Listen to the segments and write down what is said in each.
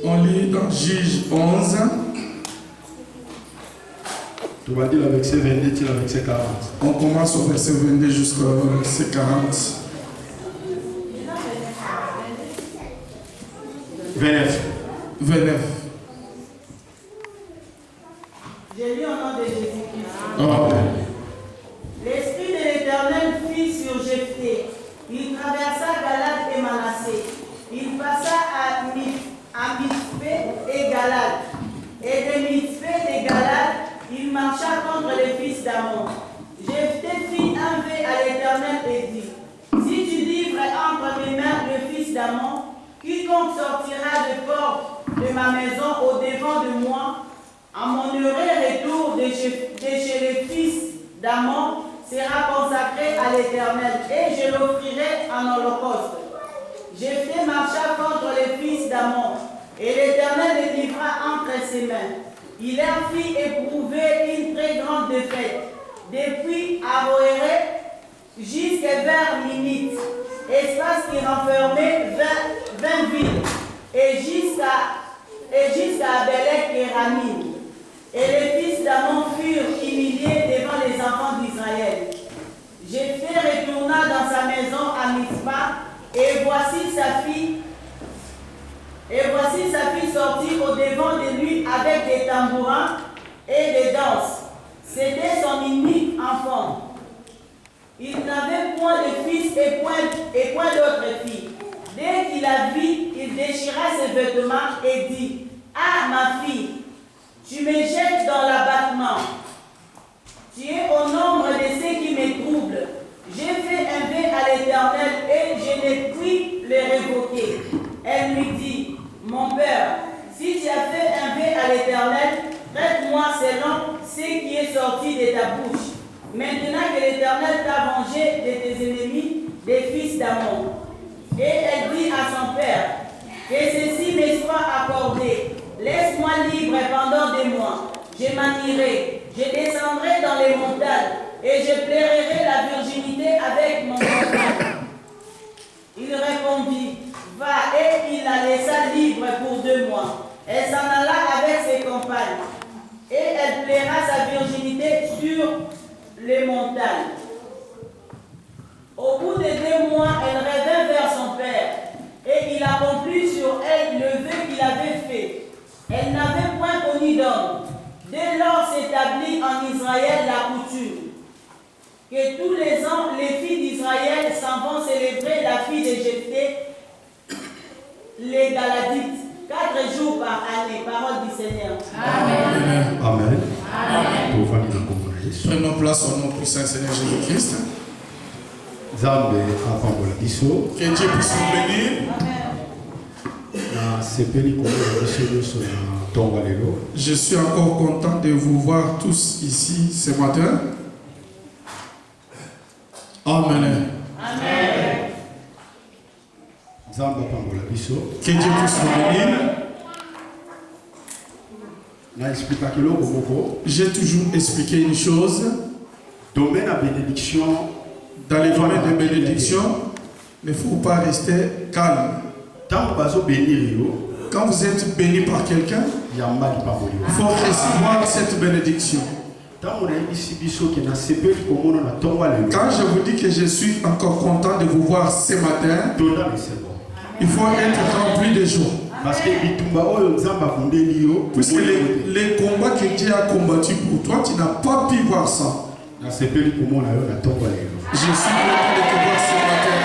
On lit dans Juge 11. Tu vas dire le verset 22, tu vas le verset 40. On commence au verset 22 jusqu'au verset 40. 29. 29. J'ai lu au nom de Jésus-Christ. Amen. L'Esprit de l'Éternel fit sur Jephthé. Il traversa Galad et Manassé. Il passa à Mitzpé et Galad. Et de Mitzpé et Galad, il marcha contre les fils d'Ammon. Jephthé fit un vœu à l'Éternel et dit: si tu livres entre mes mains le fils d'Ammon, quiconque sortira de porte de ma maison au devant de moi, à mon heureux retour de chez les fils d'Ammon, sera consacré à l'Éternel, et je l'offrirai en holocauste. Jephthé marcha contre les fils d'Ammon, et l'Éternel les livra entre ses mains. Il leur fit éprouver une très grande défaite, depuis Aroéré jusqu'à vers Minit, espace qui renfermait 20 villes, et jusqu'à Abélec et Ramim. Et les fils d'Ammon furent humiliés devant les enfants d'Israël. Jephthé retourna dans sa maison à Mitzpah, et voici sa fille sortie au devant de lui avec des tambourins et des danses. C'était son unique enfant. Il n'avait point de fils et point d'autres filles. Dès qu'il la vit, il déchira ses vêtements et dit: ah, ma fille, tu me jettes dans l'abattement. Tu es au nombre de ceux qui me troublent. J'ai fait un vœu à l'Éternel et je n'ai pu le révoquer. Elle lui dit: mon père, si tu as fait un vœu à l'Éternel, traite-moi selon ce qui est sorti de ta bouche. Maintenant que l'Éternel t'a vengé de tes ennemis, des fils d'Ammon. Et elle dit à son père: que ceci me soit accordé. Laisse-moi libre pendant 2 mois. Je m'en irai. Je descendrai dans les montagnes et je plairai la virginité avec mon compagnon. Il répondit: va, et il la laissa libre pour 2 mois. Elle s'en alla avec ses compagnes, et elle plaira sa virginité sur les montagnes. Au bout de 2 mois, elle revint vers son père, et il accomplit sur elle le vœu qu'il avait fait. Elle n'avait point connu d'homme. Dès lors s'établit en Israël la coutume que tous les ans, les filles d'Israël s'en vont célébrer la fille de Jephthé, les Galadites, 4 jours par année. Parole du Seigneur. Amen. Amen. Amen. Prenons place au nom puissant du Seigneur Jésus-Christ. Que Dieu puisse nous bénir. Je suis encore content de vous voir tous ici ce matin. Amen. Amen. Que Dieu puisse nous bénir. J'ai toujours expliqué une chose. Domaine à bénédiction. Dans les domaines de bénédiction, il ne faut pas rester calme. Quand vous êtes béni par quelqu'un, il faut recevoir cette bénédiction. Quand je vous dis que je suis encore content de vous voir ce matin, il faut être rempli de joie. Parce que puisque les combats que Dieu a combattus pour toi, tu n'as pas pu voir ça. Je suis content de te voir ce matin.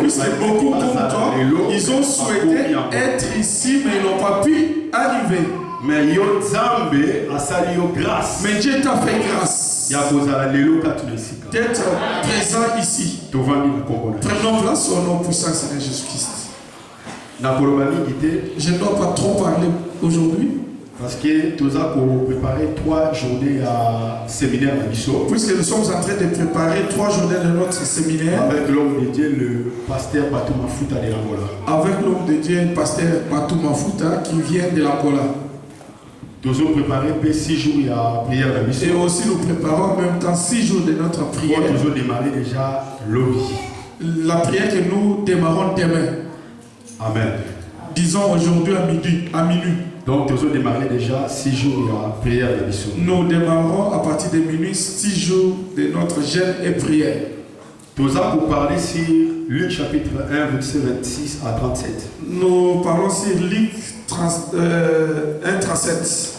Puisque beaucoup comme toi, ils ont souhaité être ici, mais ils n'ont pas pu arriver. Mais Dieu t'a fait grâce d'être présent ici. Prenons place au nom puissant Seigneur Jésus-Christ. Je ne dois pas trop parler aujourd'hui. Parce que nous avons préparé 3 journées à séminaire à Bissau. Puisque nous sommes en train de préparer 3 journées de notre séminaire. Avec l'homme de Dieu, le pasteur Batou Mafuta de l'Angola. Avec l'homme de Dieu, le pasteur Batou Mafuta qui vient de l'Angola. Nous avons préparé 6 jours à prière à Bissau. Et aussi nous préparons en même temps 6 jours de notre prière. Nous avons démarré déjà l'objet. La prière que nous démarrons demain. Amen. Disons aujourd'hui à minuit. Donc, nous avons démarré déjà 6 jours de prière de mission. Nous démarrons à partir de minuit 6 jours de notre jeûne et prière. Nous allons parler sur Luc chapitre 1, verset 26 à 37. Nous parlons sur Luc 1, 37.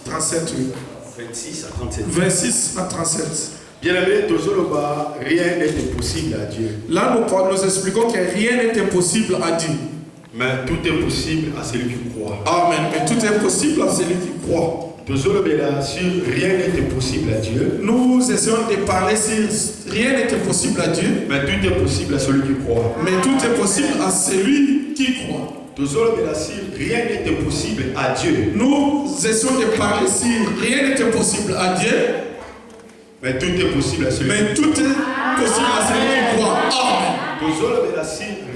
37, oui. 26 à 37. 26 à 37. Bien-aimé, rien n'est impossible à Dieu. Là, nous expliquons que rien n'est impossible à Dieu. Mais tout est possible à celui qui croit. Amen. Mais tout est possible à celui qui croit. Rien n'est impossible à Dieu. Nous essayons de parler sur rien n'est impossible à Dieu. Mais tout est possible à celui qui croit. Mais tout est possible à celui qui croit. Rien n'est impossible à Dieu. Nous essayons de parler sur rien n'est impossible à Dieu. Mais tout est possible à celui Mais tout est possible à celui qui croit. Amen.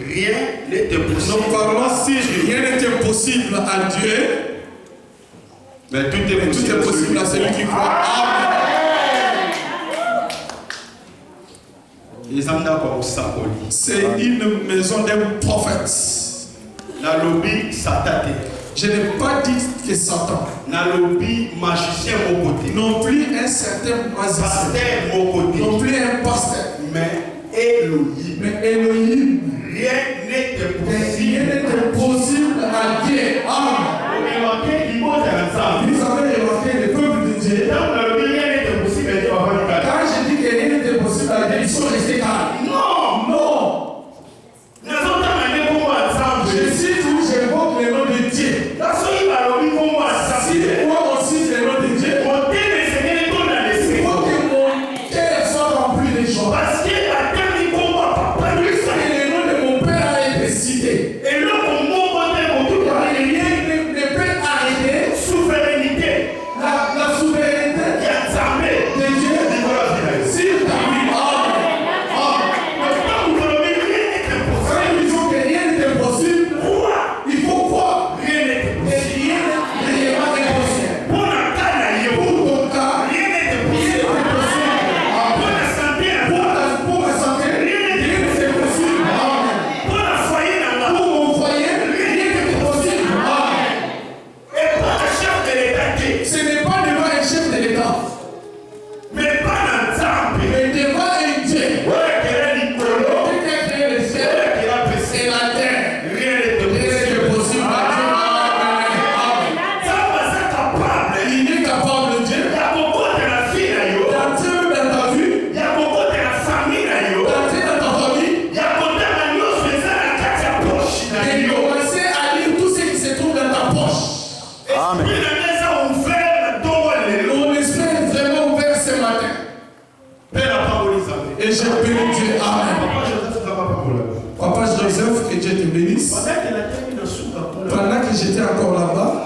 Rien n'est impossible. Nous parlons si rien n'est impossible à Dieu. Mais tout est possible à celui qui croit. Amen. C'est une maison d'un prophète. Je n'ai pas dit que Satan. Non plus un certain magicien. Non plus un pasteur. Mais Elohim. Rien n'est impossible à Dieu. Amen. Vous avez remarqué le peuple de Dieu. Quand je dis que rien n'est impossible à Dieu, ils sont restés calmes. Non. Je cite ou j'invoque le nom de Dieu. Si moi on cite le nom de Dieu, il faut que mon cœur soit rempli de joie. Parce que le nom de mon Père a été cité. Et rien ne peut arrêter la souveraineté de Dieu sur ta vie. Quand ils disent que rien n'est impossible, il faut croire. Et rien n'est pas impossible. Pour ton cas, rien n'est impossible. Pour ma santé, rien n'est impossible. Pour mon foyer, rien n'est impossible. Ce n'est pas devant un chef de l'État, mais devant un Dieu. Qui a créé le ciel et la terre. Rien n'est possible à Dieu. Il est capable, Dieu, d'entrer dans ta vie, d'entrer dans ta famille, et de commencer à lire tout ce qui se trouve dans ta poche. Amen. Mon esprit est vraiment ouvert ce matin. Et je bénis Dieu. Amen. Papa Joseph, que Dieu te bénisse. Pendant que j'étais encore là-bas,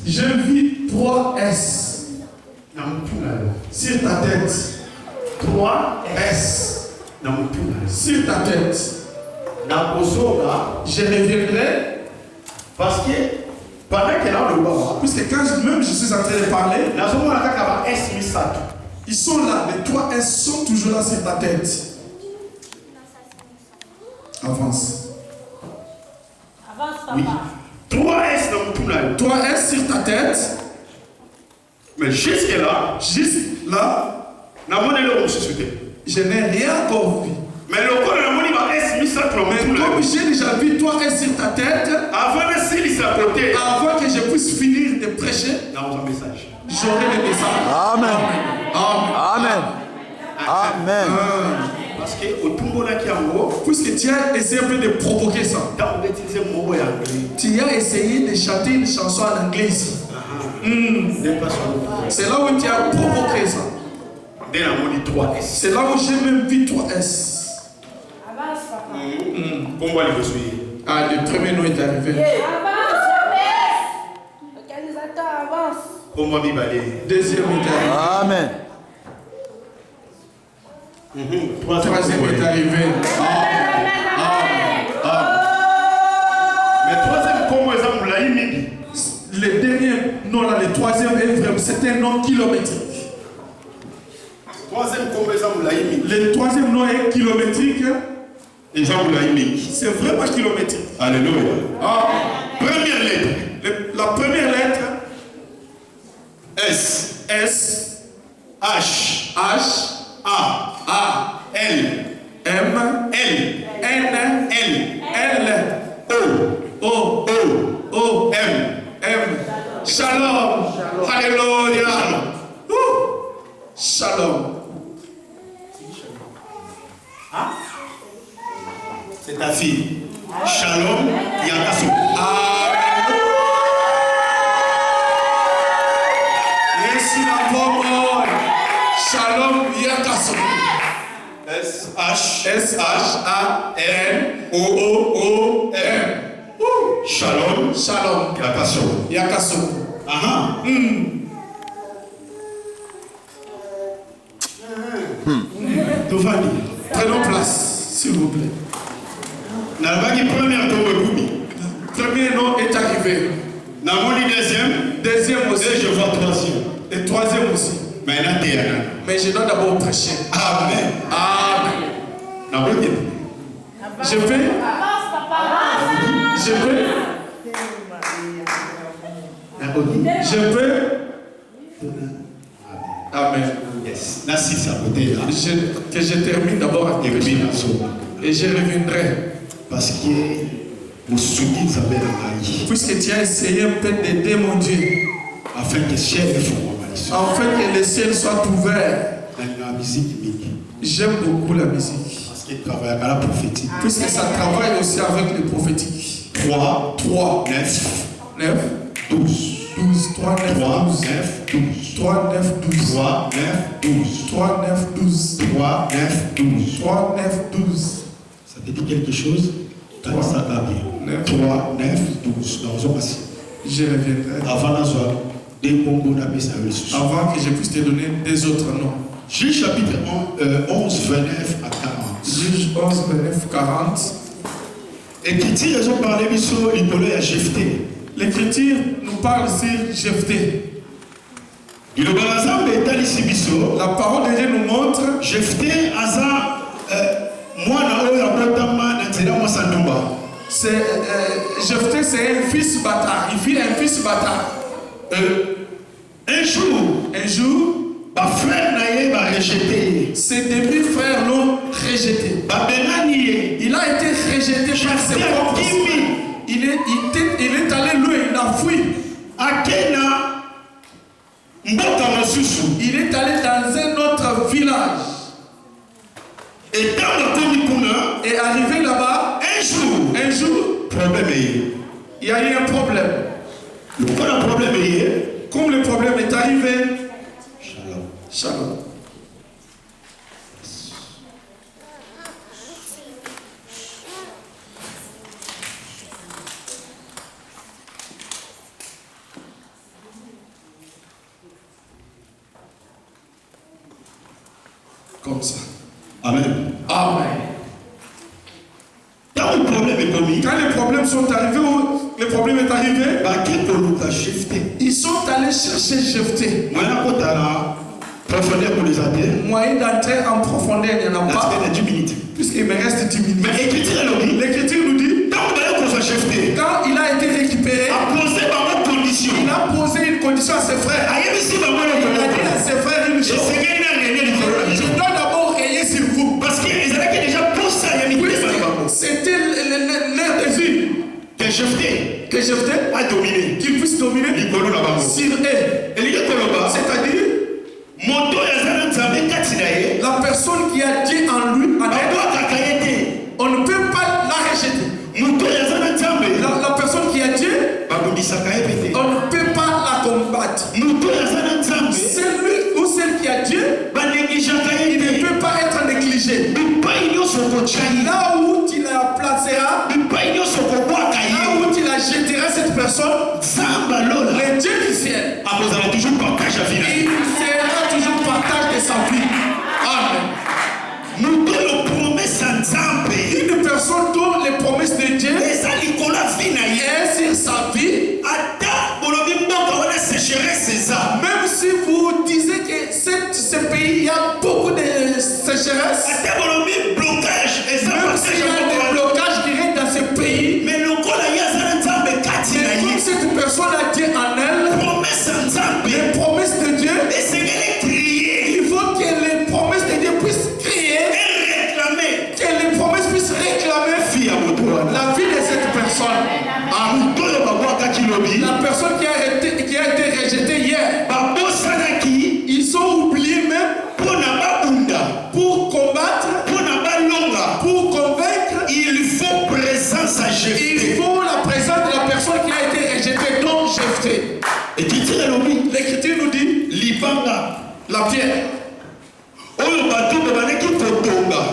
je vis 3 S sur ta tête. 3 S sur ta tête. Je reviendrai parce que pendant qu'elle a le bas, puisque quand même je suis en train de parler, ils sont là, les 3 S sont toujours là sur ta tête. Avance. Avance, papa. Oui. 3 S sur ta tête. Mais jusque là, je n'ai rien encore vu. Mais comme j'ai déjà vu 3 S sur ta tête, avant que je puisse finir de prêcher, j'aurai le message. Amen. Amen. Amen. Parce que au Tumbona qui a puisque tu as essayé un peu de provoquer ça, tu as essayé de chanter une chanson en anglais ici. C'est là où tu as provoqué ça. C'est là où j'ai même vu 3 S. Avance, papa. Ah, le premier nom est arrivé. Avance, l'organisateur avance. Deuxième est arrivé. Amen. Troisième est arrivé. Mais troisième, comment ils ont le dernier nom là, le troisième est vraiment, c'est un nom kilométrique. Troisième, Le troisième nom est kilométrique. C'est vraiment kilométrique. Alléluia. Ah. Première lettre. La première lettre. S. S. H. H. A. A. L. M. L. N. L. L. O. O. O. O. M. M. Shalom. Alléluia. Shalom. C'est ta fille. Shalom Yakaso. Amen. Yesu na pomo. Shalom Yakaso. S. H. S. H. A. N. O. M. Shalom. Shalom Yakaso. Yakaso. Aha. Tovani. Prenons place, s'il vous plaît. Nalbaki première tombe Koumi. Premier nom est arrivé. Namoni deuxième. Deuxième aussi. Et je vois troisième. Et troisième aussi. Mais là, t'es là. Mais je dois d'abord prêcher. Amen. Amen. Namoni. Je peux. Je peux. Je peux. Amen. Yes. Nassi sa côté là. Que je termine d'abord à Et puis et je reviendrai. parce que vous soutenez sa belle maille. Puisque tu as essayé un peu d'aider mon Dieu. Afin que ciel et fond. Afin que le ciel soit ouvert. Dans la musique. J'aime beaucoup la musique. Parce qu'il travaille avec la prophétique. Puisque ça travaille aussi avec le prophétique. 3, 9, 12. 12, 3, 9, 3, 12. 9, 12. 3, 9, 12. 3, 9, 12. 3, 9, 12. 3, 9, 12. 3, 9, 12. Ça te dit quelque chose? 3, 3, 9, 12. Je reviendrai. Avant que je puisse te donner des autres noms. Juge chapitre 11, 29 à 40. Juge 11, 29, 40. Et qui dit, ils ont parlé de l'Ipolo à Jephthé. L'Écriture nous parle sur Jephthé. La parole de Dieu nous montre Jephthé Aza, moi, Jephthé, c'est un fils bâtard. Il fit un fils bâtard. Un jour, ma frère n'a rejeté. Ses demi-frères l'ont rejeté. Il a été rejeté par ses propres frères. Il est allé loin, il a fui. Il est allé dans un autre village. Et arrivé là-bas, un jour, il y a eu un problème. Comme le problème est arrivé, Shalom. Comme ça. Amen. Amen. Quand le problème est commis, quand les problèmes sont arrivés, le problème est arrivé, ils sont allés chercher Jephthé. Moyen d'entrer en profondeur, il n'y en a pas. Puisqu'il me reste 10 minutes. Mais l'Écriture nous dit, quand il a été récupéré, il a posé une condition à ses frères. Il a dit à ses frères une chose. Je dois d'abord rayer sur vous. Parce qu'ils avaient déjà poussé à Yamité. C'était leur désir. Que Jephthé a dominé. Qu'il puisse dominer sur eux. C'est-à-dire, la personne qui a Dieu en lui, on ne peut pas la rejeter. La personne qui a Dieu, on ne peut pas la combattre. Celui ou celle qui a Dieu, il ne peut pas être négligé. Là où tu la placeras, là où tu la jetteras, cette personne, le Dieu du ciel, il sera toujours partage de sa vie. Amen. Une personne dont les promesses de Dieu est sur sa vie, même si vous disiez que ce pays, il y a beaucoup de sécheresse, blocage, et ça même s'il y a des blocages qui règnent dans ce pays, mais le comme cette personne a Dieu en elle, les promesses de Dieu, il faut que les promesses de Dieu puissent crier, que les promesses puissent réclamer la vie de cette personne. La personne qui a été rejetée hier, ils sont oubliés même pour combattre, pour convaincre. Il faut présence à Il Jephthé. faut la présence de la personne qui a été rejetée, donc Jephthé. L'Écriture nous dit la pierre.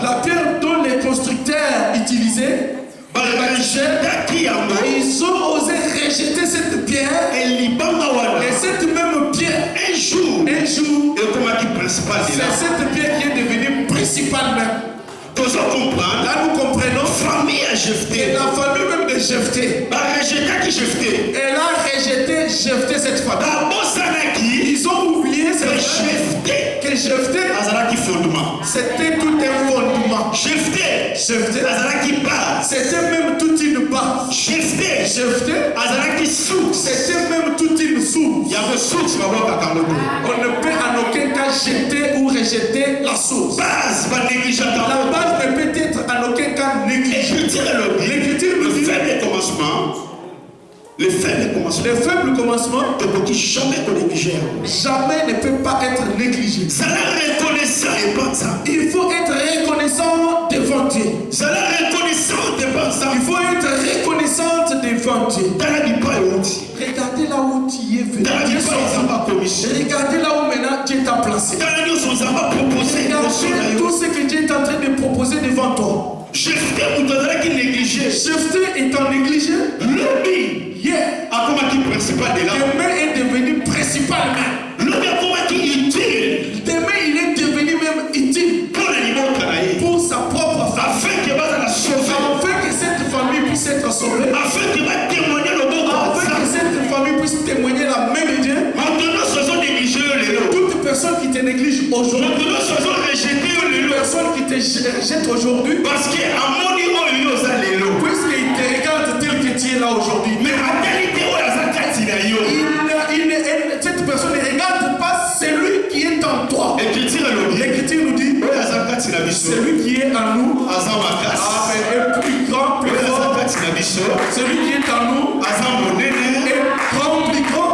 La pierre dont les constructeurs utilisaient, ils ont osé rejeter cette pierre. Et cette même pierre, un jour, c'est cette pierre qui est devenue principale même. Là nous comprenons que la famille même de Jephthé, elle a rejeté Jephthé cette famille. Ils ont oublié que Jephthé, c'était tout un fondement. Jephthé, c'était même toute une base. Jephthé, c'était même toute une source. On ne peut en aucun cas jeter ou rejeter la source. La base ne peut être en aucun cas négligée. L'Écriture nous dit les faibles commencements jamais ne peut pas être négligé. Il faut être reconnaissant devant Dieu. Il faut être reconnaissante devant Dieu. Regardez là où tu es venu. Regardez là où maintenant Dieu t'a placé. Regardez tout ce que Dieu est en train de proposer devant toi. Jephthé étant négligé, demain est devenu principal même. Demain il est devenu même utile pour sa propre famille, afin que cette famille puisse être sauvée, afin que cette famille puisse témoigner la main de Dieu. Toute personne qui te néglige aujourd'hui, toute personne qui te rejette aujourd'hui, puisqu'il te regarde tel que tu es là aujourd'hui, cette personne ne regarde pas celui qui est en toi. L'Écriture nous dit celui qui est en nous est plus grand, plus fort. Celui qui est en nous est grand, plus grand.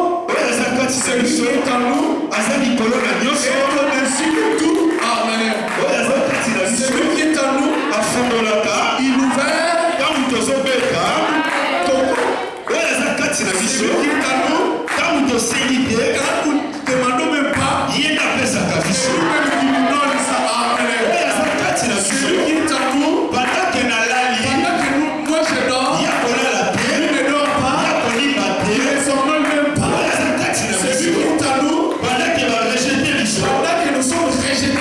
Celui qui est en nous est au-dessus de tout. Amen. Celui qui est en nous, il ouvre. Celui qui est en nous, quand nous demandons même pas, celui qui nous donne ça. Amen. Celui qui est en nous, pendant que moi je dors, il ne dort pas, il ne somnole même pas. Celui qui est en nous, pendant que nous sommes rejetés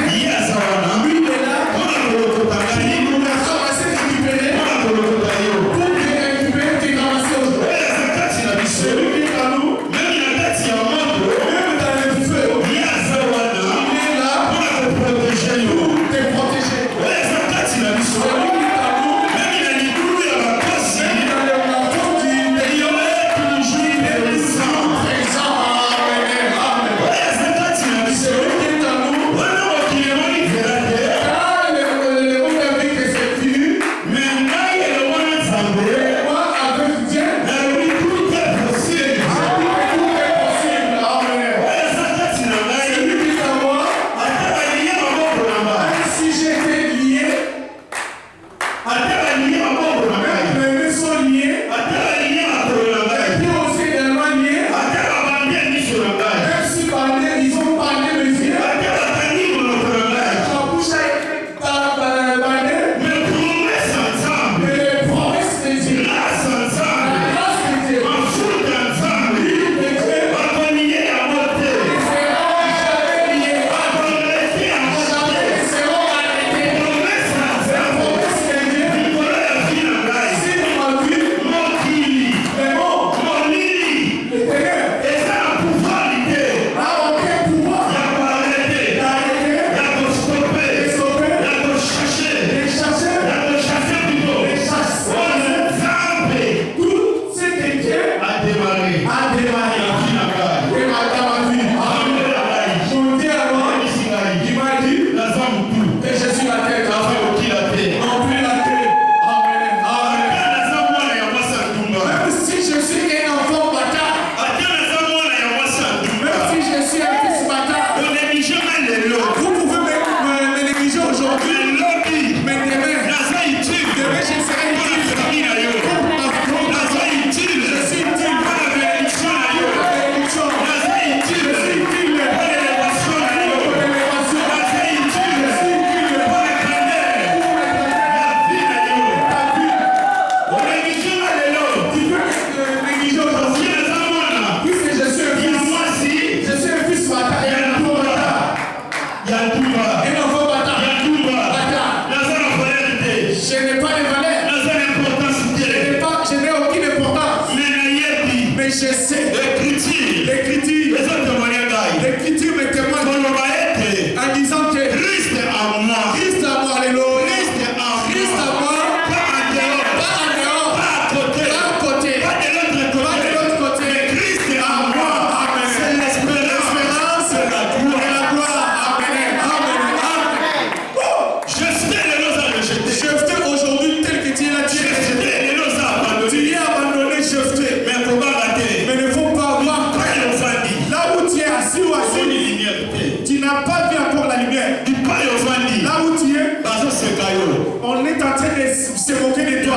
On est en train de se moquer de toi.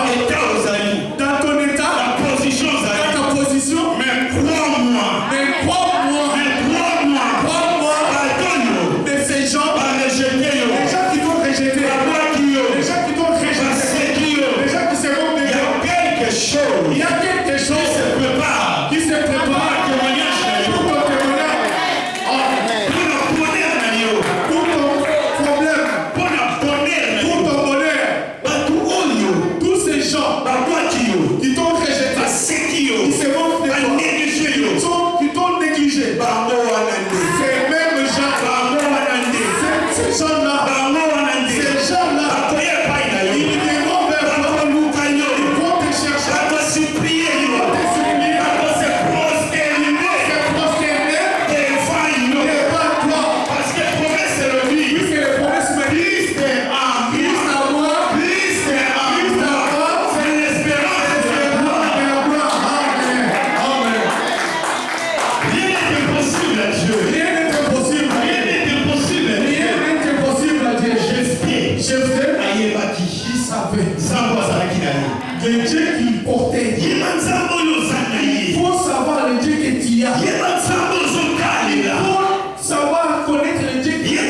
Dans ton état, dans ta position. Mais crois-moi. De ces gens, les gens qui t'ont rejeté, les gens qui t'ont rejeté, les gens qui se moquent de toi. Il y a quelque chose qui se prépare pour ton témoignage. Pour ton problème, pour ton bonheur. Tous ces gens qui t'ont rejeté, qui se moquent de toi, qui t'ont négligé. Ces mêmes gens, ces gens-là, ils viendront vers toi, ils vont te chercher, ils vont te supplier, se prosterner devant toi. Parce que les promesses me disent, Christ à moi, c'est l'espérance de la gloire. Amen. Rien n'est impossible à Dieu. Rien n'est impossible à Dieu. Jephthé, il savait le Dieu qu'il portait. Il faut savoir le Dieu que tu as. Il faut savoir connaître le Dieu que tu as.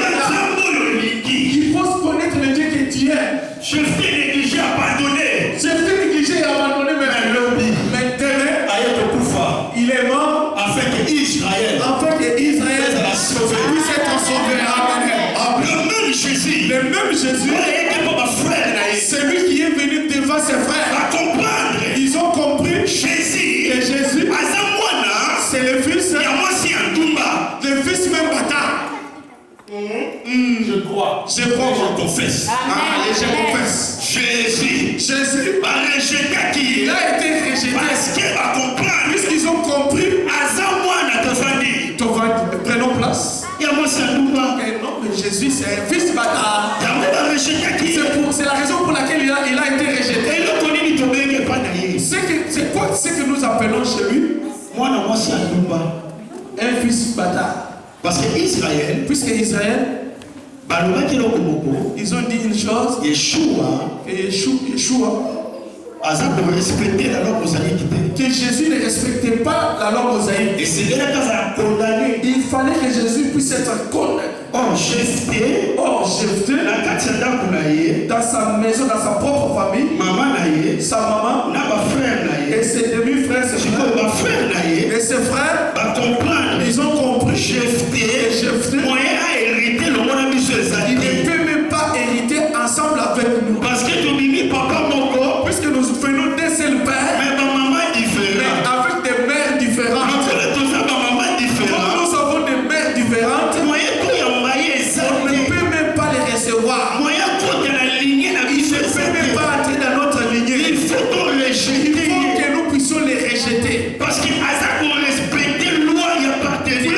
Il faut connaître le Dieu que tu es. Jephthé négligé et abandonné. Maintenant, il est mort afin que Israël puisse être sauvé. Amen. Le même Jésus, celui qui est venu devant ses frères, ils ont compris que Jésus, c'est le fils même bâtard. Je crois. Je confesse. Et je confesse. Jésus il a été rejeté puisqu'ils ont compris. Prenons place. Et non, mais Jésus c'est un fils bâtard. C'est la raison pour laquelle il a été rejeté. C'est quoi ce que nous appelons chez lui un fils bâtard. Parce que Israël, Puisque Israël, ils ont dit une chose, que Yeshua, que Jésus ne respectait pas la loi mosaïque. et c'est là qu'on a condamné. Il fallait que Jésus puisse être condamné. Or, Jephthé, dans sa maison, dans sa propre famille, sa maman et ses demi-frères, et ses frères, ils ont compris que Jephthé, il ne peut même pas hériter ensemble avec nous. parce que Puisque nous venons d'un seul père, mais avec des mères différentes. Comme nous avons des mères différentes, on ne peut même pas les recevoir. On ne peut même pas entrer dans notre lignée. Il faut que nous puissions les rejeter. Parce qu'il respecte loi et appartenir.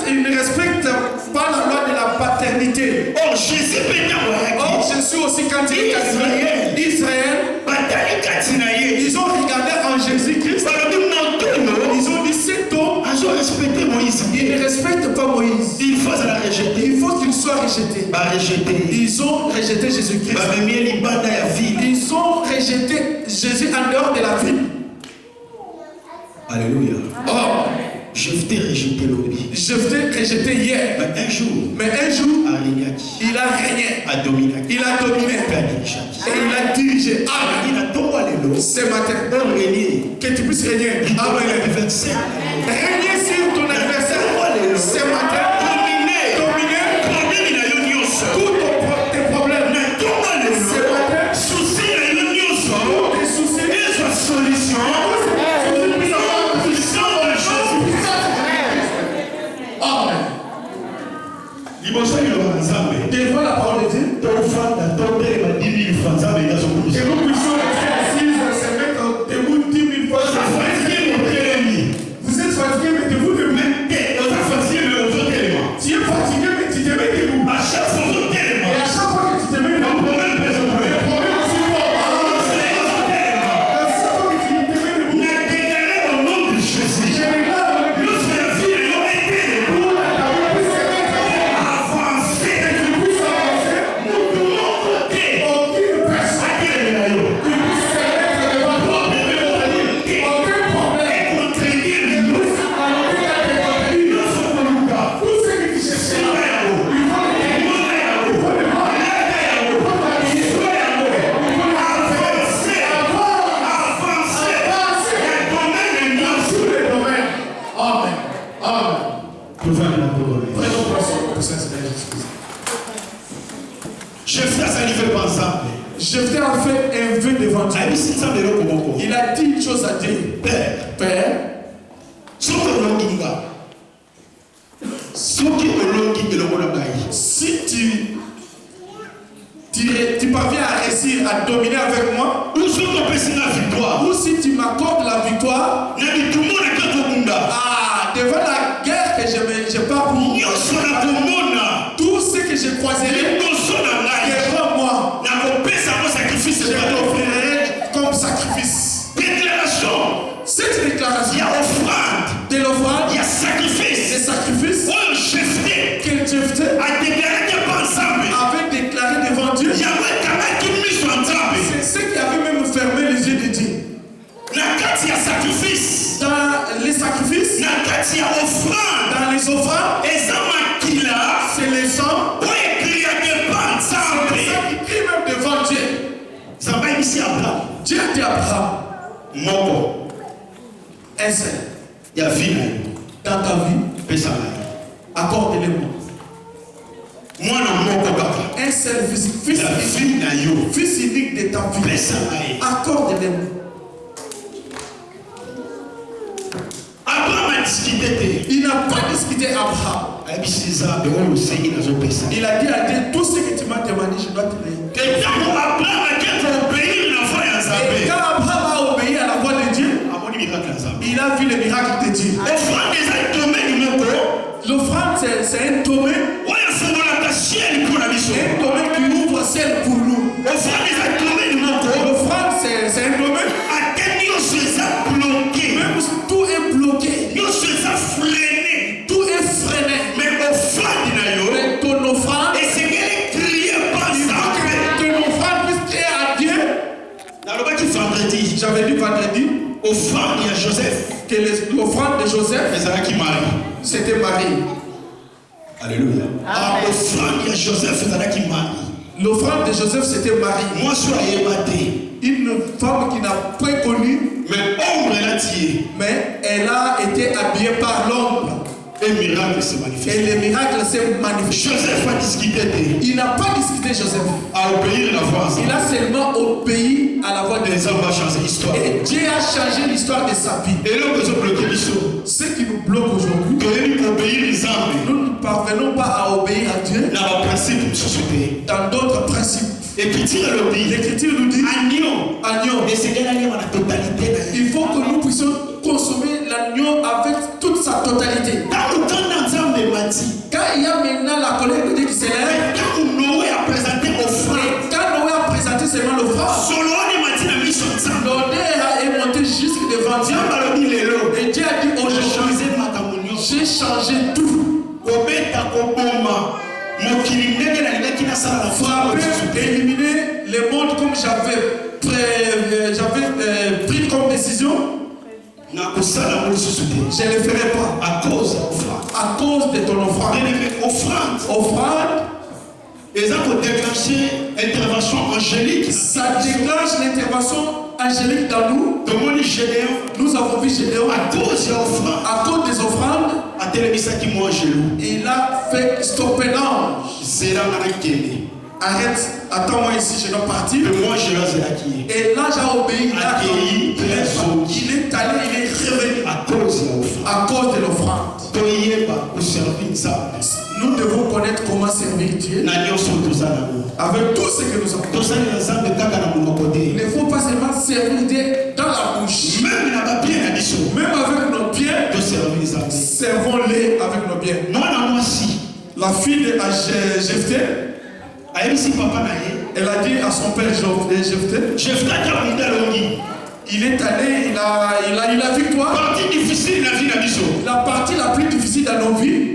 Il ne respecte pas la loi de la paternité. Or, Jésus aussi quand il est Israël, ils ont regardé en Jésus-Christ. Ils ont dit cet homme, il ne respecte pas Moïse. Il faut qu'il soit rejeté. Ils ont rejeté Jésus-Christ. Ils ont rejeté Jésus en dehors de la ville. Alléluia. Oh, Jephthé rejeté hier. Mais un jour, il a régné. Il a dominé. Et il a dirigé. Amen. Ce matin, que tu puisses régner. Amen. Régner sur ton adversaire. Ce matin, dominer tous tes problèmes. Ce matin, tes soucis, solution. devant la parole de Dieu, que nous puissions rester assis, se mettre debout 10 000 fois. Vous êtes fatigué, mettez-vous debout. Tu es fatigué, mais tu te mets debout. Et à chaque fois que tu te mets debout, le problème aussi fort. À chaque fois que tu te mets debout, pour la puisse avancer. Jephthé azali pa nzambe. Jephthé a fait un vœu devant Dieu. Ayebisi nzambe eloko moko. Il a dit une chose à Dieu. Père, soki olongi nga, soki olongi elongo na ngai, si tu parviens à réussir à dominer avec moi, ou soki opesi nga victoire, ou si tu m'accordes la victoire, na bitumbu na kati okunda, devant la guerre que je pars pour, nyonso na komona, tout ce que je croiserai liboso na ngai, devant moi, na kopesa ngo sacrifice je t'offrirai comme sacrifice. déclaration. Cette déclaration, Il y a offrande, de l'offrande, il y a des sacrifice. sacrifices Oh, Jephthé que Jephthé a déclaré que pas ensemble. avait déclaré devant Dieu. Il y avait quand même qui mis sur ensemble. C'est ce qui avait même fermé les yeux de Dieu. Na kati ya sacrifice, Dans les sacrifices, na kati ya offrande, dans les offrandes, eza makila, c'est les sangs. o ekria que pas C'est ensemble. ça qui crie même devant Dieu. Zamba ici Abraham, Dieu dit à Abraham, moko, un seul, ya vie na yo, dans ta vie, pesa na yo. accorde-le-moi. Mwana moko kaka, Un seul fils ya unique, vie na yo, fils unique de ta vie. pesa na ye. Accorde-le-moi. Abraham a discuté te. Il n'a pas discuté Abraham. Ayebisi nzambe oyo osengi nazopesa. Il a dit à Dieu, tout ce que tu m'as demandé, je dois te donner. Ke ntango Abraham ake koobéir na voix ya Et nzambe, quand Abraham a obéi à la voix de Dieu, amoni miracle ya nzambe. il a vu le miracle de Dieu. Offrande eza domaine moko, L'offrande, c'est un domaine, oyo efungolaka ciel mpo na biso. un domaine qui ouvre ciel pour nous. Offrande eza domaine moko, L'offrande, c'est un domaine, ate nyonso eza bloqué, même si tout est bloqué, nyonso eza freiné. tout est freiné. Mais offrande na yo, Mais ton offrande, esengeli crier pas il faut nzambe. que ton offrande puisse crier à Dieu. Nalobaki vendredi, J'avais dit vendredi offrande ya Joseph que l'offrande de Joseph, ezalaki Marie. c'était Marie. Alléluia. Offrande ya Joseph ezalaki Marie. L'offrande de Joseph, c'était Marie. Mwasi oyo ayeba te, Une femme qui n'a pas connu, mais ombre elati mais elle a été habillée par l'ombre. ye, et miracle se Et manifeste. le miracle s'est manifesté. Joseph a discuté te, Il n'a pas discuté Joseph. a obéir la voix Il a seulement obéi à la voix de des Dieu. hommes va changer l'histoire. Et Dieu a changé l'histoire de sa vie. Et là, vous bloqué biso. Ce qui nous bloque aujourd'hui, Toyebi obéir les hommes. nous ne parvenons pas à obéir à Dieu Dans le principe de société. dans d'autres principes. Écriture le dit. L'Écriture nous dit, Agneau. agneau, Mais c'est qu'elle a la totalité. il faut que nous puissions consommer l'agneau avec toute sa totalité. Dans le temps d'ensemble de Mati. Quand il y a maintenant la colère de Dieu qui s'élève, Quand Noé a présenté offrande. et quand Noé a présenté seulement l'offrande, Solo de Mati n'a mis son sang. l'odeur est montée jusque devant Dieu. Dieu m'a dit l'élo. Et Dieu a dit J'ai aujourd'hui, changé ma camouflage. j'ai changé tout. Kobeta koboma. Mokili ndenge na linaki na sala la frappe. Frapper, éliminer le monde comme j'avais pris comme décision, Na kosala mo lisusu te. je ne le ferai pas. À cause de l'offrande. À cause de ton offrande. Bien-aimé, offrande. Offrande, Et ça pour déclencher intervention angélique. ça déclenche l'intervention angélique dans nous. Tomoni Gédéon. Nous avons vu Gédéon, À cause de l'offrande. à cause des offrandes, A télémisaki moi gelou. il a fait stopper l'ange. Zéla ngana kene. Arrête, attends-moi ici, je dois partir. Et moi je la zéla qui est. Et l'ange a obéi. Il Accueilli, est allé, il est revenu À cause de l'offrande. à cause de l'offrande. Toyeba ou servir ça. Nous devons connaître comment servir Dieu Na nyonso tozala. avec tout ce que nous avons. Tozali na zambe kaka na monoko te. Il ne faut pas seulement servir Dieu dans la bouche. Même na ba bien na biso. Même avec nos pieds, To servir zambe. servons-les avec nos pieds. Mwana mwasi. La fille de Jephthé, Ayebisi papa na ye. elle a dit à son père Jephthé, Jephthé ta munda longi. il est allé, il a eu la victoire. Partie difficile na vie na biso. La partie la plus difficile dans nos vies,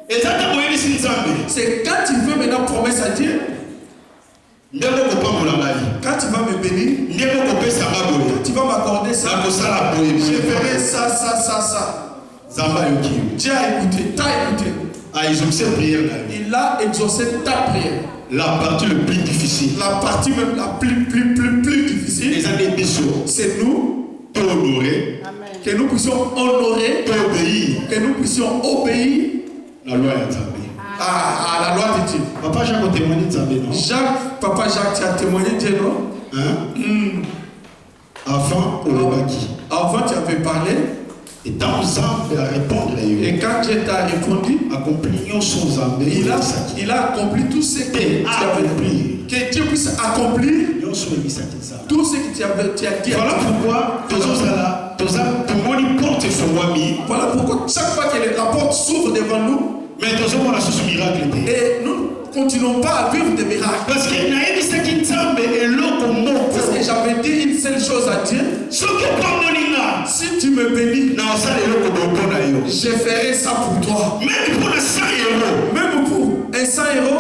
Ezata boyebisi nzambe. c'est quand tu veux maintenant promesse à Dieu, Ndeko kopambola ngai. quand tu vas me bénir, Ndeko kopesa nga boye. tu vas m'accorder ça. Na kosala boye. Je ferai ça, ça, ça, ça. Zamba yoki. Dieu a écouté, t'as écouté. Ah, ils ont cette prière là. Il a exaucé ta prière. La partie le plus difficile. La partie même la plus difficile, Les années biso. c'est nous, To honorer. que nous puissions honorer, To obéir. que nous puissions obéir La loi ya Nzambe. à la loi de Dieu. Papa Jacques a témoigné de ça, non? Papa Jacques, tu as témoigné de Dieu, non? Hein? Avant, avant, tu avais parlé. Et dans nous a répondre. Et quand Dieu t'a répondu, il a accompli tout ce que tu avais dit. Que Dieu puisse accomplir tout ce que tu as dit. Voilà pourquoi voilà pourquoi chaque fois que la porte s'ouvre devant nous, et nous ne continuons pas à vivre des miracles. Parce que j'avais dit une seule chose à Dieu. Si tu me bénis, je ferai ça pour toi. Même pour 100 euros. Même pour 100 euros.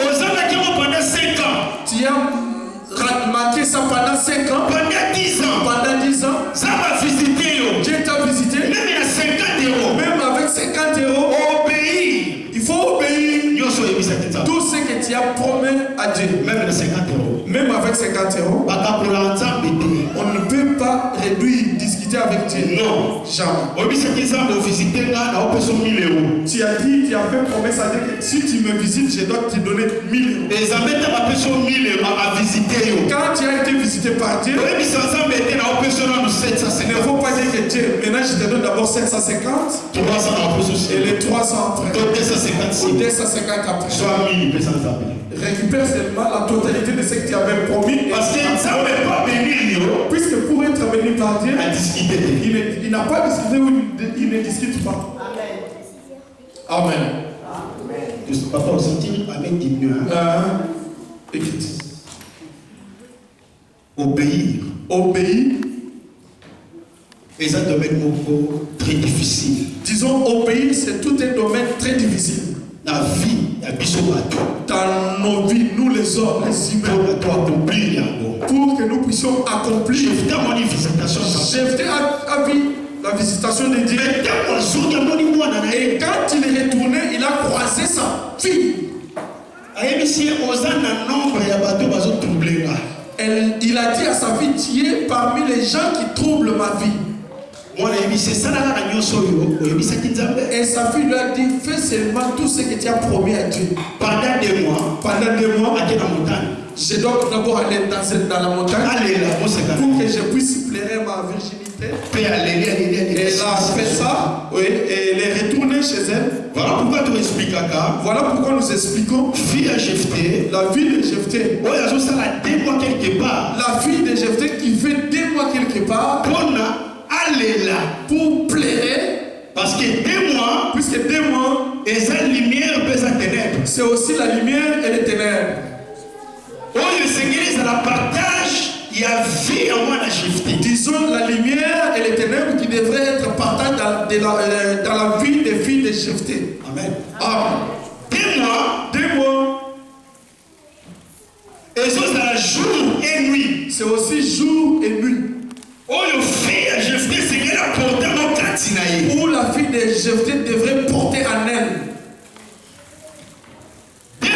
Pendant 5 ans. Tu as marqué ça pendant 5 ans. Pendant 10 ans. Pendant 10 ans. Ça m'a visité. Dieu t'a visité. Même à 50 euros. Même avec 50 euros. Obéir. Il faut obéir. Tout ce que tu as promis à Dieu. Même avec 50 euros. Même avec 50 euros. On ne peut pas réduire, discuter avec Dieu. Non. Jamais. Tu as dit, tu as fait promesse à Dieu que si tu me visites, je dois te donner 1000 euros. Quand tu as été visité par Dieu, il ne faut pas dire que Dieu, maintenant je te donne d'abord 750 et les 300 après. Ou 250 après. Récupère seulement la totalité de ce que tu avais promis. Parce que ça ne veut pas bénir. Puisque pour être béni par Dieu, il n'a pas discuté ou il ne discute pas. Amen. Amen. Papa, on s'entend avec Dieu. Écoute. Obéir. Obéir. C'est un domaine très difficile. Disons, obéir, c'est tout un domaine très difficile. La vie, dans nos vies, nous les hommes, les humains, pour que nous puissions accomplir. Jephthé a vu la visitation de Dieu. Et quand il est retourné, il a croisé sa fille. Il a dit à sa fille, tu es parmi les gens qui troublent ma vie. Et sa fille lui a dit, fais seulement tout ce que tu as promis à Dieu. Pendant 2 mois. Pendant 2 mois. Je dois d'abord aller dans la montagne pour que je puisse plaire ma virginité. Et elle a fait ça, oui, et elle est retournée chez elle. Voilà pourquoi tu expliques. Voilà pourquoi nous expliquons la vie de Jephthé. La fille de Jephthé qui fait 2 mois quelque part pour plaire. Parce que 2 mois, puisque 2 mois, c'est aussi la lumière et les ténèbres. Disons la lumière et les ténèbres qui devraient être partagées dans la vie des filles de Jephthé. Amen. Amen. 2 mois. Et ça, c'est jour et nuit. C'est aussi jour et nuit. Où la fille de Jephthé devrait porter en elle. 2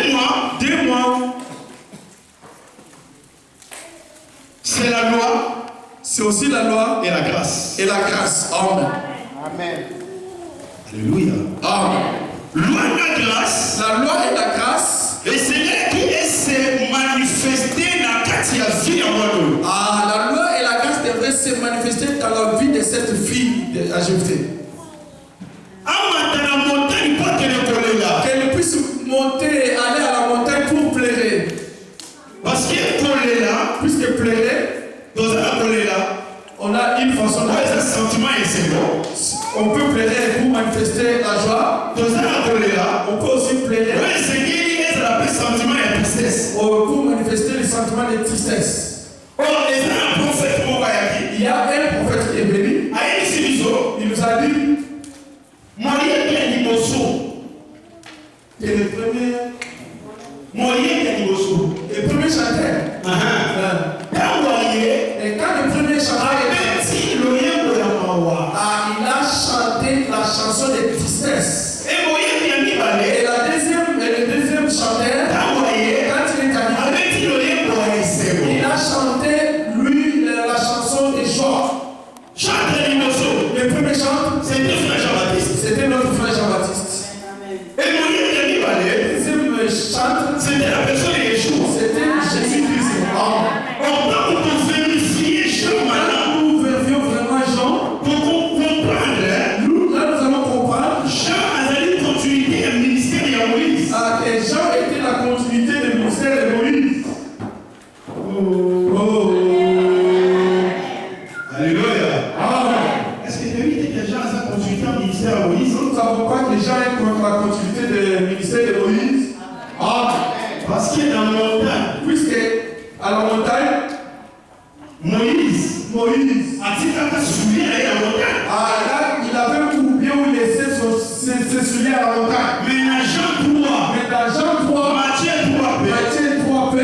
mois. C'est la loi. C'est aussi la loi. Et la grâce. Et la grâce. Amen. Amen. Alléluia. Amen. Loi et la grâce. La loi et la grâce. Le Seigneur qui s'est manifesté dans la vie en moi. La loi et la grâce devraient se manifester dans la vie de cette fille de Jephthé. Qu'elle puisse monter et aller à la montagne pour pleurer. Parce que puisque pleurer, on a une façon de on peut pleurer pour manifester la joie. On peut aussi pleurer pour manifester les sentiments de tristesse. Il y a un prophète qui est venu. Il nous a dit que le premier chanteur. Et quand le premier chanteur il a chanté la chanson de tristesse. Et le deuxième chanteur, quand il est arrivé, il a chanté lui la chanson de joie. montagne. Puisque à la montagne, Moïse a-t-il souillé la montagne? là, il avait oublié ou laissé ses souliers à la montagne. Mais dans Jean 3, Mais dans Jean 3, Matthieu 3b,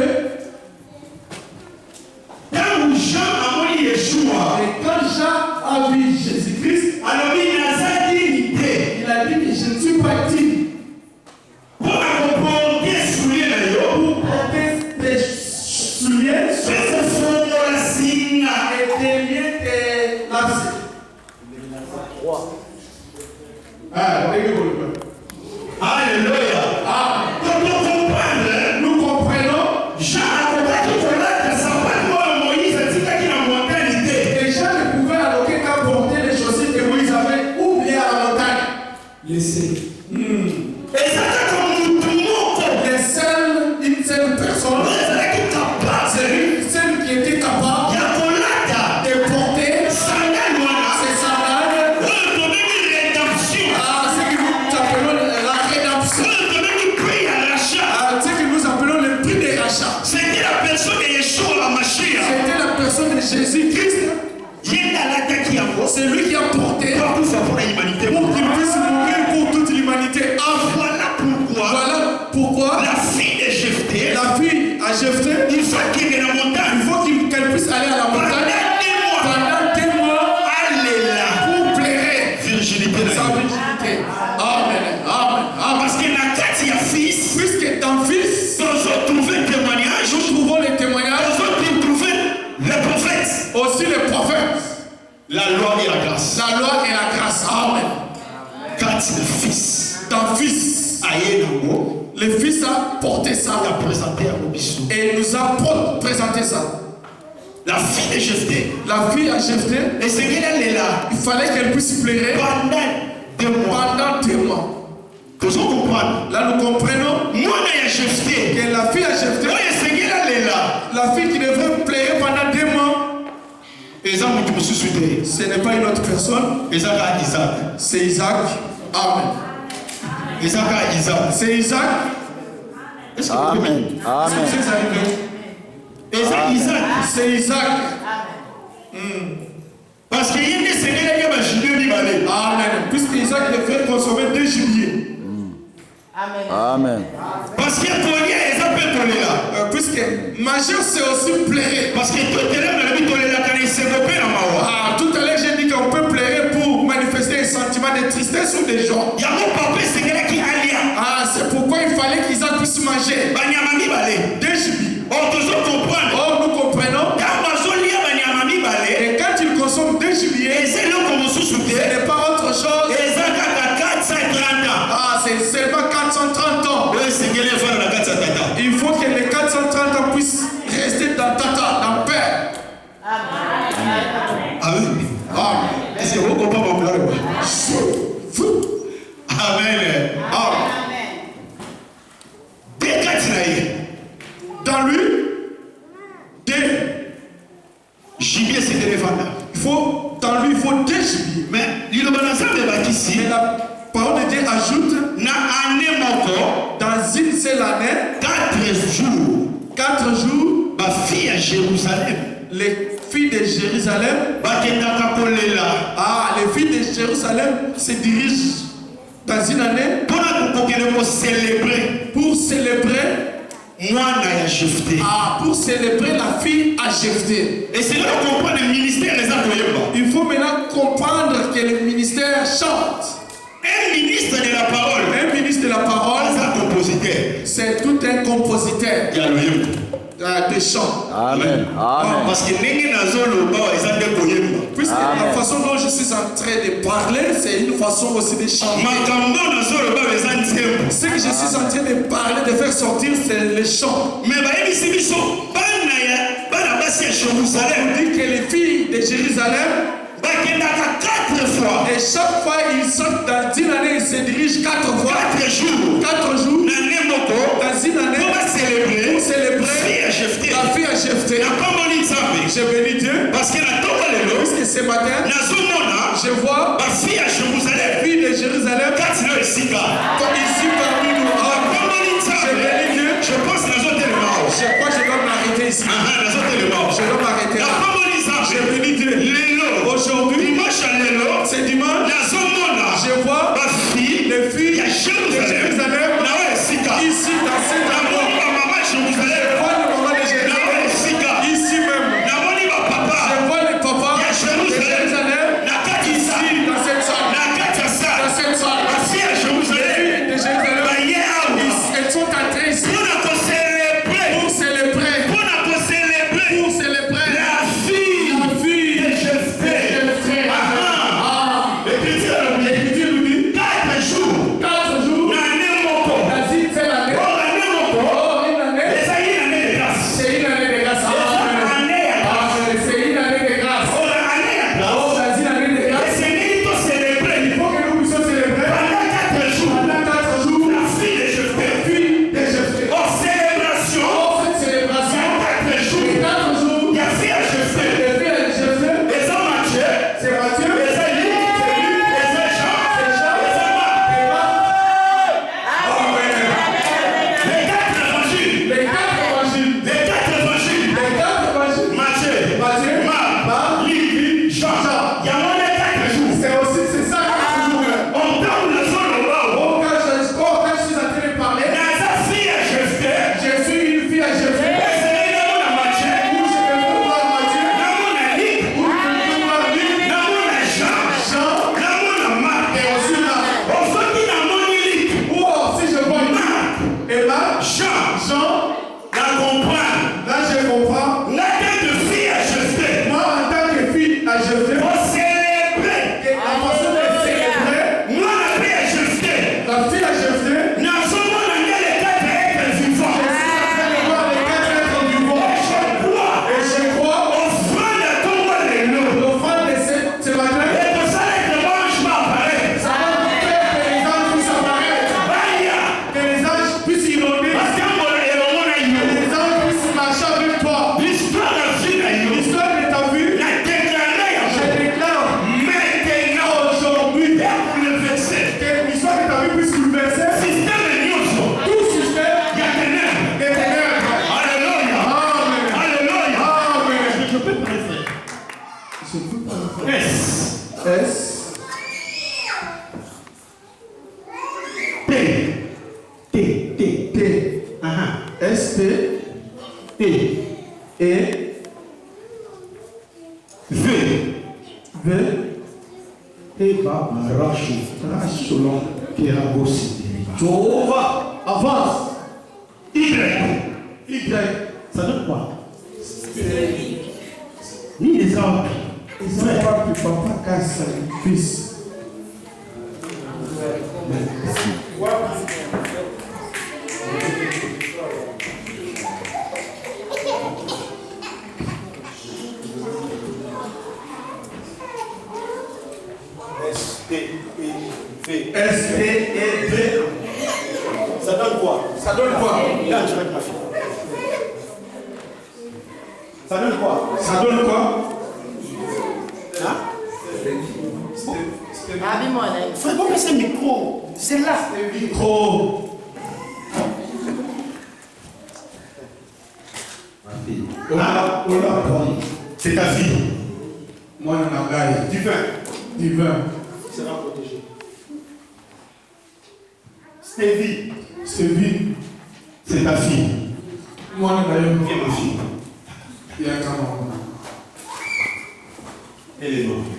quand Jean a vu Yeshua, et quand Jean a vu Jésus-Christ, alors il a dit il a dit que je ne suis pas digne pour porter souillé pour porter des souliers sur et des liens et la Alléluia. Nous comprenons. Jean a compris que ça va pas Moïse a dit qu'il a montagne. Les gens ne pouvaient alloquer qu'à porter les chaussures que Moïse avait oubliées à la montagne. Laissez. Et ça comme tout le monde. Une seule personne, c'est celle qui était capable de porter ces sandales. Ce que nous appelons la rédemption. Ce que nous appelons le prix des rachats. C'était la personne de Yeshua Mashiach. C'était la personne de Jésus-Christ. C'est lui qui a porté pour qu'il puisse mourir pour toute l'humanité. Voilà pourquoi La fille de Jephthé, à Jephthé, il faut qu'il ait la montagne. il faut qu'elle puisse aller à la montagne pendant 2 mois pour plairer Virginité. sa virginité. Amen. Parce que la carte, il y a fils. Puisque dans fils, Nous avons trouvé le témoignage. nous trouvons les témoignages, Nous avons trouvé les prophètes. aussi les prophètes, La loi et la grâce. la loi et la grâce. Amen. Carte de fils. Dans fils, Aïe Nango. le fils a porté ça Il a présenté à Mobiso. et il nous a présenté ça. La fille de Jephthé. La fille à Jephthé, Et c'est qu'elle est là. il fallait qu'elle puisse plairer Pendant 2 mois. pendant 2 mois. Vous comprenez? Là, nous comprenons Moi, il y a Jephthé. que la fille à Jephthé, Moi, c'est qu'elle est là. la fille qui devrait plairer pendant 2 mois, Et ça, vous me soutenez. ce n'est pas une autre personne, Et ça, c'est Isaac. c'est Isaac. Amen. Et ça, c'est Isaac. C'est Isaac. Est-ce que vous comprenez? Amen. Amen. C'est arrivé. Et ça, Isaac. C'est Isaac. Parce qu'il y a des Seigneurs qui ont jubilé Libanais. Amen. Puisque Isaac devrait consommer 2 gibiers. Amen. Parce qu'il y a Tolia et ça peut toller là. Puisque manger, c'est aussi plairer. Parce que tout à l'heure, on a vu toller là quand il s'est coupé dans ma voix. Tout à l'heure, j'ai dit qu'on peut plairer pour manifester un sentiment de tristesse ou de joie. Il y a mon papa, c'est quelqu'un qui a lien. C'est pourquoi il fallait qu'Isaac puisse manger Banyamami Balé. 2 gibiers. On toujours comprendre. Or, nous comprenons. Quand on lia Banyamami Balé, Et quand il consomme 2 gibiers, et c'est là qu'on me ce sous-souté. n'est pas autre chose. Et ça, quand 430 ans. C'est seulement 430 ans. Oui, c'est quelqu'un qui fait la 430 ans. Il faut que les 430 ans puissent rester dans tata, dans paix. Ah oui. Est-ce que vous comprenez mon plan? Amen. Dans lui, 2 gibier, c'est l'éléphant. dans lui, il faut 2 gibiers. Mais l'illumination de bâtisse, Mais la parole de Dieu ajoute, na année moko, dans une seule année, 4 jours, 4 jours, ma fille à Jérusalem, les filles de Jérusalem, bakendaka kolela, les filles de Jérusalem se dirigent dans une année pour célébrer pour célébrer mwana ya Jephthé. pour célébrer la fille à Jephthé. Et c'est là qu'on comprend le ministère des Akoyemba. Il faut maintenant comprendre que le ministère chante. Un ministre de la parole, Un ministre de la parole, un compositeur, c'est tout un compositeur de chants. Amen. Amen. parce que nengi nazolo ba ezande koyemba. Puisque la façon dont je suis en train de parler, c'est une façon aussi de chanter. Makambo nazolo ba ezande tempo. Ce que je suis en train de parler, de faire sortir, c'est les chants. Mais ba ebisi biso bana basi ya Jérusalem. On dit que les filles de Jérusalem, Bakendaka 4 fois. et chaque fois ils sortent dans une année, ils se dirigent 4 fois. 4 jours. 4 jours. Nane moko. Dans une année, On va célébrer. pour célébrer Fille à Jephthé. la fille à Jephthé. Na pamboli nzambe. Je bénis Dieu. Parce que na toka lelo. Puisque ce matin, Nazomona. je vois Ba fille à Jérusalem. la fille de Jérusalem Kati na esika. comme ici parmi nous. Pamboli Je nzambe. bénis Dieu. Je pense nazotelema. Je ici. Je dois m'arrêter là. Je bénis Dieu. Aujourd'hui, c'est dimanche. Je vois les filles de Jérusalem ici dans cet endroit. Je vois le maman de Jérusalem ici même. Je vois les papas de Jérusalem ici dans cette salle. Dans cette salle. Les filles de Jérusalem, elles sont entrées ici pour célébrer. La fille de Jephthé. L'Écriture nous dit 4 jours. Vas-y, fais l'année. Oh, une année. C'est une année de grâce. C'est une année de grâce. Oh, vas-y, l'année de grâce. Il faut que nous puissions célébrer pendant 4 jours la fille de Jephthé. Célébration. Les 4 jours. La fille de Jephthé. C'est Matthieu. Jehovah, avance. Y. Ça donne quoi? Ni les arbres. Les arbres que papa casse le fils. S-T-E-V. Ça donne quoi? Ça donne quoi? Là, je vais ma fille. Ça donne quoi? Ça donne quoi? Hein? Frère, pourquoi c'est micro? C'est là. Micro. C'est ta fille. Moi, je n'en gagne. Du vin. Sera protégé. Stevie, c'est ta fille. Moi, je n'ai pas ma fille. Il y a qu'un moment. Elle est morte.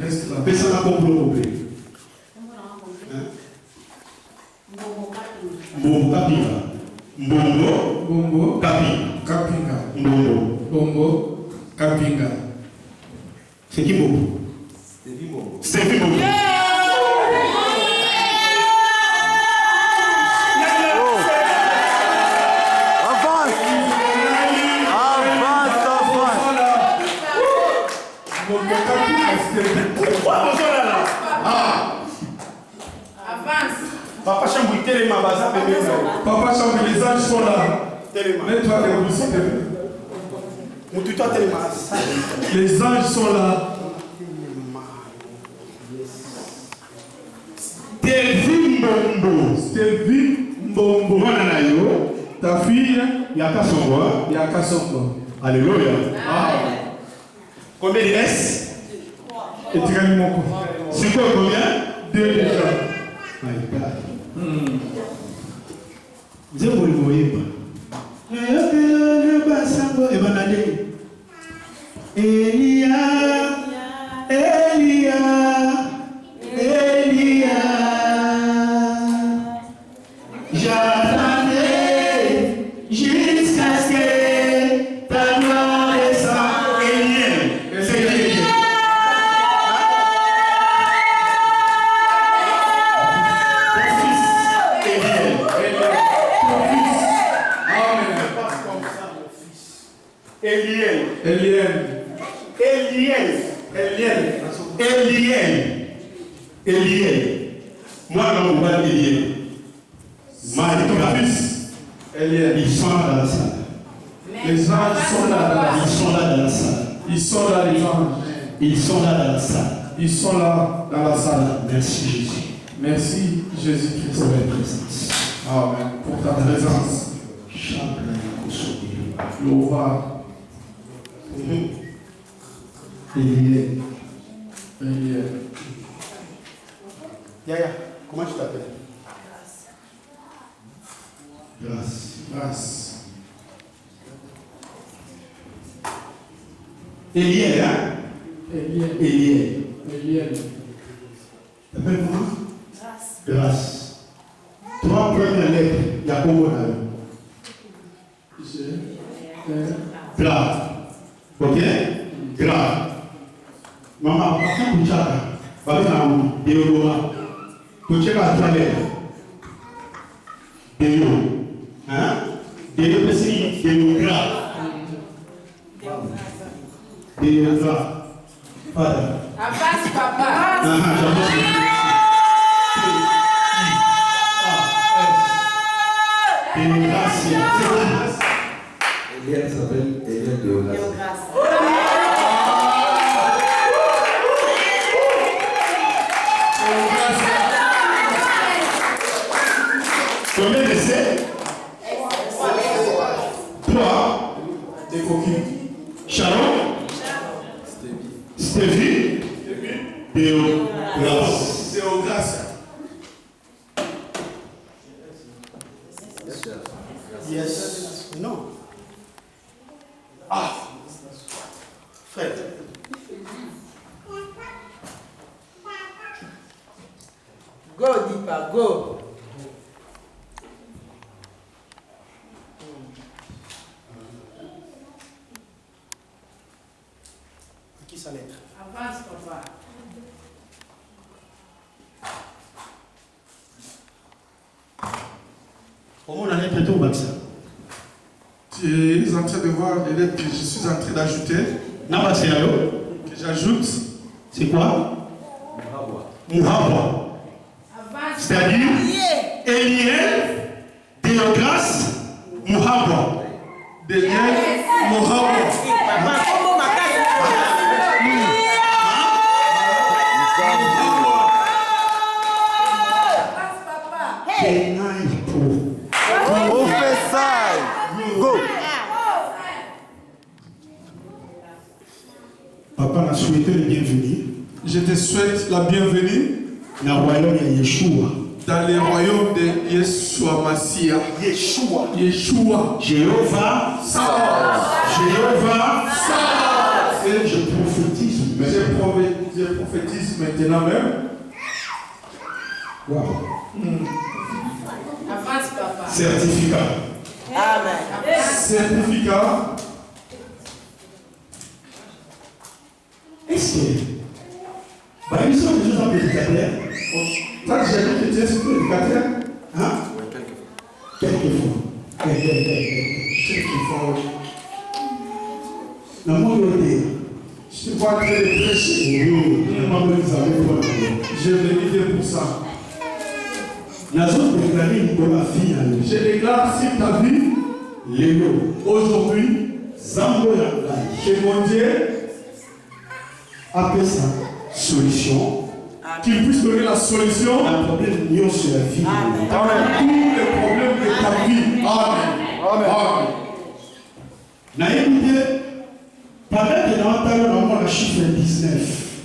Reste là. Personne n'a compris. Mbombo Kapinga. Mbombo Kapinga. Mbombo Kapinga. C'est qui Mbombo? Stevie Mbombo. Papa Chambouille, tellement bazar, bébé. Papa Chambouille, les anges sont là. Mets-toi debout, s'il te plaît. Mon tuteur, tellement. Les anges sont là. Stevie Mbombo. Ta fille. Il y a qu'à son roi. Il y a qu'à son corps. Alléluia. Amen. Combien il reste? Et tu gagnes mon corps. C'est quoi combien? 2 déjà. Vous avez voulu voir. Elia, Elia, Elia, j'attendais jusqu'à ce que ta gloire descende. Eliel, c'est Eliel. Ton fils, Eliel. Ton fils. Amen. Passe comme ça, mon fils. Eliel. Eliel. Eliel. Eliel. Eliel. Eliel. Moi, non, moi, Eliel. Ton fils. Eliel. Ils sont là dans la salle. Les anges sont là dans la Ils sont là dans la salle. Ils sont là, les anges. Ils sont là dans la salle. Ils sont là dans la salle. Merci Jésus. Merci Jésus-Christ. Pour la présence. Amen. Pour ta présence. Louva. Eliel. Eliel. Yaya, comment tu t'appelles? Grâce. Grâce. Eliel, hein? Eliel. Eliel. Eliel. T'appelles comment? Grâce. 3 premières lettres. Il y a combien là? Grave. Ok? Grave. Maman, pas faire pour ça. Pas faire un déodorant. Pour checker la toilette. Déo. Hein? Déo, c'est déo grave. Déo grave. Father. Avance, papa. Eliel s'appelle Eliel de Olas. Combien de c'est? 3. Des coquilles. Sharon. Stevie. Déo. Grâce. Déo grâce. Yes. Non. Ah. Frère. Go, Dipa, go. Qui sa lettre? Avance, papa. Comment on a lettre tout au vaccin? Tu es en train de voir les lettres que je suis en train d'ajouter. Que j'ajoute. C'est quoi? Muhabwa. C'est-à-dire Eliel, Déogrâce, Muhabwa. Eliel, Muhabwa. Go. Papa m'a souhaité le bienvenu. Je te souhaite la bienvenue Dans le royaume de Yeshua. dans le royaume de Yeshua Massia. Yeshua. Yeshua. Jéhovah. Jéhovah. Et je prophétise. Je prophétise maintenant même. Wow. Avance, papa. Certificat. Amen. Certificat. Est-ce que bah, ils sont déjà prédicateurs? Toi, j'ai dit que tu es prédicateur. Hein? Quelquefois. Quelquefois, oui. Dans mon côté, Je suis pas en train de prêcher. Je vais l'idée pour ça. Je déclare sur ta vie, aujourd'hui, que mon Dieu appelle ça solution. qu'il puisse donner la solution Un problème lié sur la vie. Amen. à tous les problèmes de ta vie. Amen. N'a écouté, pendant que dans le chiffre 19.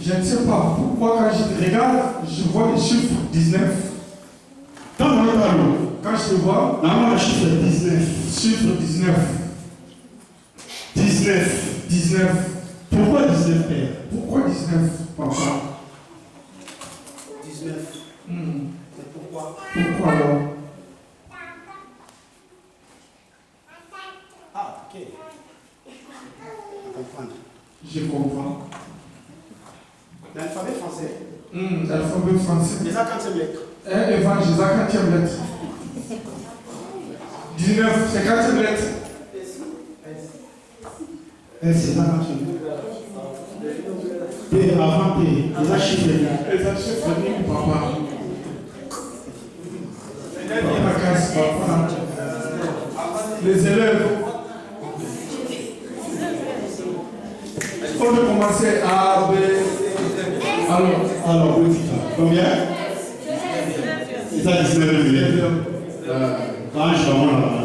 Je ne sais pas pourquoi quand je regarde, je vois le chiffre 19. Quand je vois, le chiffre 19. Chiffre 19. 19. Pourquoi 19, père? Pourquoi 19, papa? 19. C'est pourquoi? Pourquoi alors? Ah, ok. Je comprends. L'alphabet français. L'alphabet français. Les 50e lettres. Évangile, la 4e lettre. 19, c'est 4e lettre. C'est la 4e. P avant P, les archives. Les archives, papa. Papa. Les élèves. On peut commencer A, B. Alors, petit A. Combien? Les anges 19 élèves. Ange, vraiment là.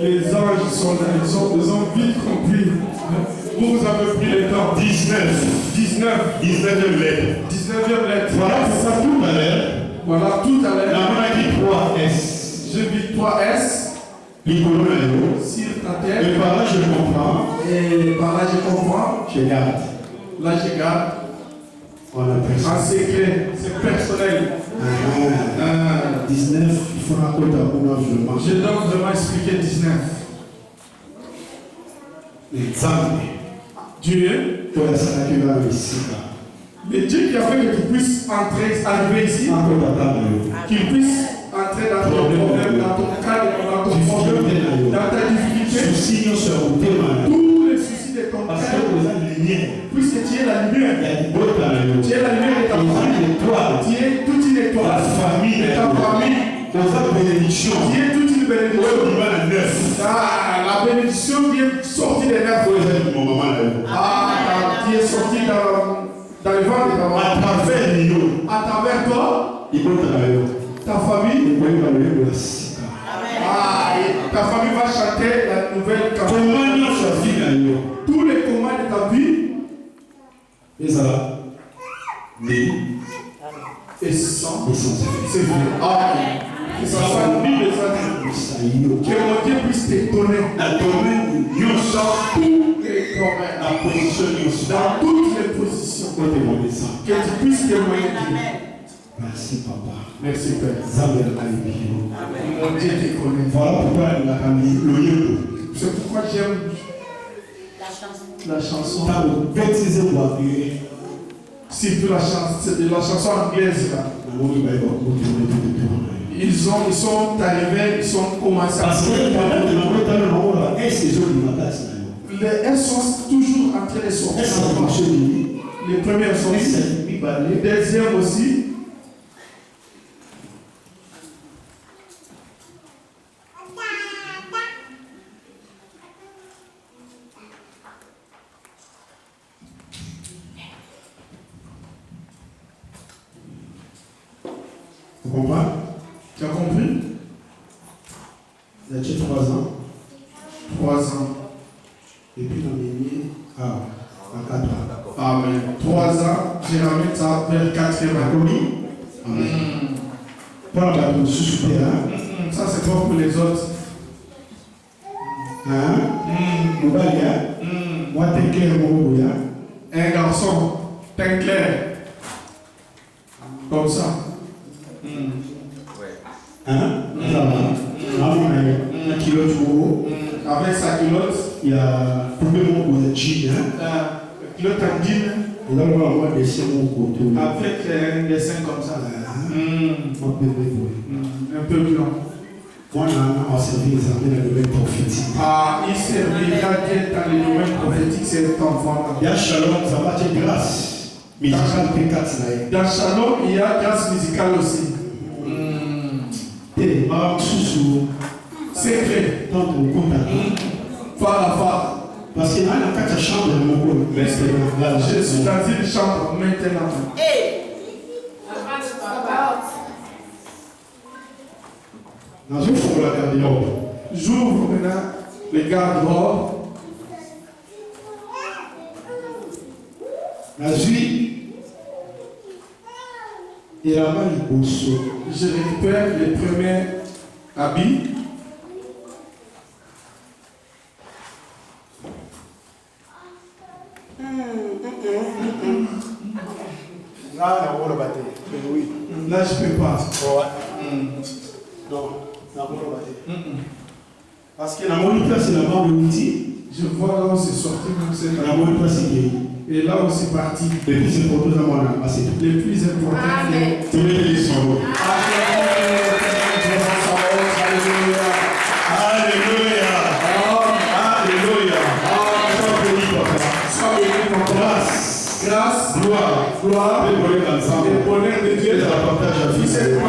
Les anges sont là, ils ont vite compris. Vous avez pris le temps. 19. 19e lettre. 19e lettre. Voilà, c'est ça tout à l'heure. Voilà, tout à l'heure. On a dit 3S. J'ai vu 3S. Sur ta tête. Et par là, je comprends. Je garde. Là, je garde. On appelle ça. En secret, c'est personnel. 19, il faut raconter à mon environnement. Je dois vraiment expliquer 19. L'examen. Dieu. Toi, ça n'a que là ici. Le Dieu qui a fait que tu puisses arriver ici. Qu'il puisse entrer dans ton problème, dans ton cadre, dans ton problème, dans ta difficulté. Tous les soucis de ton cœur. Puisque tu es la lumière. Tu es la lumière de ta famille. Tu es toute une étoile. La famille de ta famille. Tu es toute une bénédiction. La bénédiction vient sortir des neufs. Tu es sorti dans le ventre de ta maman. À travers toi, ta famille. Ta famille va chanter la nouvelle cantion. Tous les commandes de ta vie. Et ça va. Et sans. C'est vrai. Que ça soit ni les autres. Que mon Dieu puisse te donner. Dans tous les domaines. Dans toutes les positions. Que tu puisses témoigner Dieu. Merci, papa. Merci, Père. Mon Dieu te connaît. Voilà pourquoi il a mis le yodo. C'est pourquoi j'aime la chanson. Surtout la chanson anglaise là. Ils sont arrivés, ils sont commencés à. Parce que elles sont toujours en train de sortir. Les premières sont ici. Les deuxièmes aussi. Tu comprends? Tu as compris? Il a 3 ans. 3 ans. Et puis on est mis à 4 ans. Amen. 3 ans, j'ai ramené ça vers 4e année. Amen. Pour la bateau sous terre. Ça, c'est pas pour les autres. Hein? Moi, t'es clair, mon un garçon, teint clair. Comme ça. Hein? Ça va. Un kilo de gros. Avec sa culotte. Il y a combien de jeans? Culotte en jean. Et là, on va avoir des dessins au côté. Avec un dessin comme ça. Un peu blanc. Moi, on a servi les armées dans le domaine prophétique. Il servira Dieu dans le domaine prophétique, cet enfant-là. Il y a Shalom, ça va être grâce. Musicale P4. Dans Shalom, il y a grâce musicale aussi. C'est vrai. Par la part. Parce qu'il y a une chambre de mon corps. Je suis dans une chambre maintenant. Dans une fois, la garde. J'ouvre maintenant le garde-robe. La vie, il a mal le bousseau. Je récupère les premiers habits. Là, on va le battre. Oui. Là, je ne peux pas. Non, on va le battre. Parce que dans mon place, il a mal le outil. Je vois là où c'est sorti, comme c'est Dans là. mon place, il est. Et là où c'est parti. Le plus important dans mon âme, c'est tout. Les plus importants. Amen. Tu mets les sons. Alléluia. Alléluia. Sois béni, papa. Grâce. Grâce, Gloire. gloire, Le bonheur ensemble. le bonheur de Dieu. Et la partage à vie. C'est pour